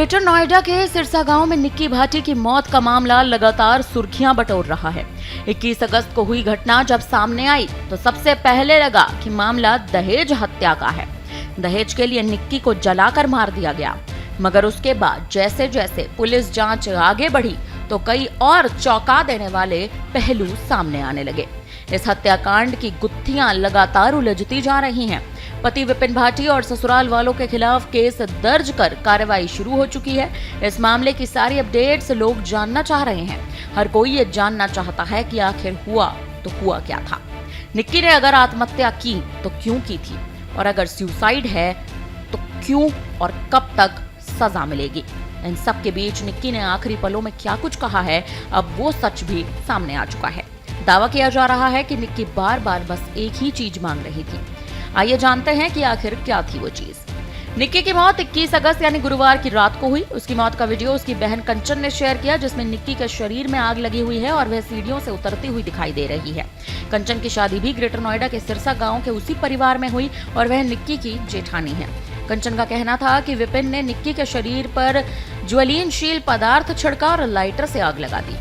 Greater Noida के सिरसा गांव में निक्की भाटी की मौत का मामला लगातार सुर्खियां बटोर रहा है। 21 अगस्त को हुई घटना जब सामने आई तो सबसे पहले लगा कि मामला दहेज हत्या का है। दहेज के लिए निक्की को जलाकर मार दिया गया, मगर उसके बाद जैसे जैसे पुलिस जांच आगे बढ़ी तो कई और चौंका देने वाले पहलू सामने आने लगे। इस हत्याकांड की गुत्थियां लगातार उलझती जा रही हैं। पति विपिन भाटी और ससुराल वालों के खिलाफ केस दर्ज कर कार्रवाई शुरू हो चुकी है। इस मामले की सारी अपडेट्स लोग जानना चाह रहे हैं। हर कोई ये जानना चाहता है कि आखिर हुआ तो हुआ क्या था। निक्की ने अगर आत्महत्या की तो क्यों की थी, और अगर सुसाइड है तो क्यों और कब तक सजा मिलेगी। इन सब के बीच निक्की ने आखिरी पलों में क्या कुछ कहा है, अब वो सच भी सामने आ चुका है। दावा किया जा रहा है कि निक्की बार बार बस एक ही चीज मांग रही थी। आइए जानते हैं कि आखिर क्या थी वो चीज। निक्की की मौत 21 अगस्त यानी गुरुवार की रात को हुई। उसकी मौत का वीडियो उसकी बहन कंचन ने शेयर किया, जिसमें निक्की के शरीर में आग लगी हुई है और वह सीढ़ियों से उतरती हुई दिखाई दे रही है। कंचन की शादी भी ग्रेटर नोएडा के सिरसा गांव के उसी परिवार में हुई और वह निक्की की जेठानी है। कंचन का कहना था कि विपिन ने निक्की के शरीर पर ज्वलनशील पदार्थ छिड़का और लाइटर से आग लगा दी।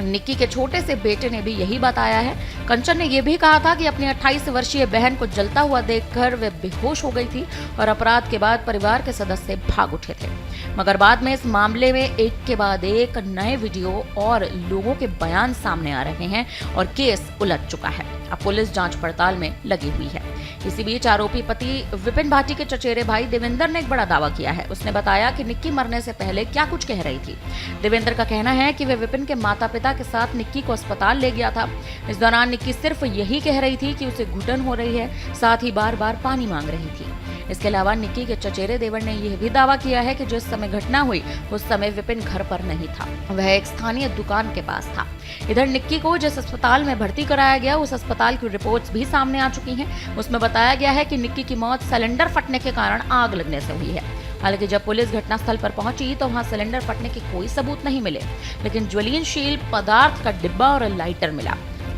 निक्की के छोटे से बेटे ने भी यही बताया है। कंचन ने यह भी कहा था कि अपनी 28 वर्षीय बहन को जलता हुआ देखकर वे बेहोश हो गई थी और अपराध के बाद परिवार के सदस्य भाग उठे थे। मगर बाद में इस मामले में एक के बाद एक नए वीडियो और लोगों के बयान सामने आ रहे हैं और केस उलझ चुका है। अब पुलिस जांच पड़ताल में लगी हुई है। इसी बीच आरोपी पति विपिन भाटी के चचेरे भाई देवेंद्र ने एक बड़ा दावा किया है। उसने बताया कि निक्की मरने से पहले क्या कुछ कह रही थी। देवेंद्र का कहना है कि वे विपिन के माता पिता के साथ निक्की को अस्पताल ले गया था। इस दौरान निक्की सिर्फ यही कह रही थी कि उसे घुटन हो रही है, साथ ही बार बार पानी मांग रही थी। इसके अलावा निक्की के चचेरे देवर ने यह भी दावा किया है कि जिस समय घटना हुई उस समय विपिन घर पर नहीं था, वह एक स्थानीय दुकान के पास था। इधर निक्की को जिस अस्पताल में भर्ती कराया गया उस अस्पताल की रिपोर्ट्स भी सामने आ चुकी हैं। उसमें बताया गया है कि निक्की की मौत सिलेंडर फटने के कारण आग लगने से हुई है। हालांकि जब पुलिस घटनास्थल पर पहुंची तो वहां सिलेंडर फटने के कोई सबूत नहीं मिले, लेकिन ज्वलनशील पदार्थ का डिब्बा और लाइटर मिला।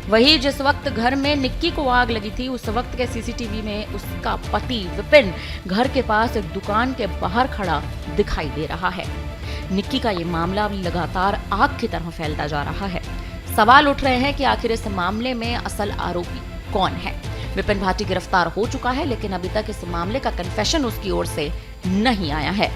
वहीं जिस वक्त घर में निक्की को आग लगी थी उस वक्त के सीसीटीवी में उसका पति विपिन घर के पास एक दुकान के बाहर खड़ा दिखाई दे रहा है। निक्की का ये मामला लगातार आग की तरह फैलता जा रहा है। सवाल उठ रहे हैं कि आखिर इस मामले में असल आरोपी कौन है। विपिन भाटी गिरफ्तार हो चुका है, लेकिन अभी तक इस मामले का कन्फेशन उसकी ओर से नहीं आया है।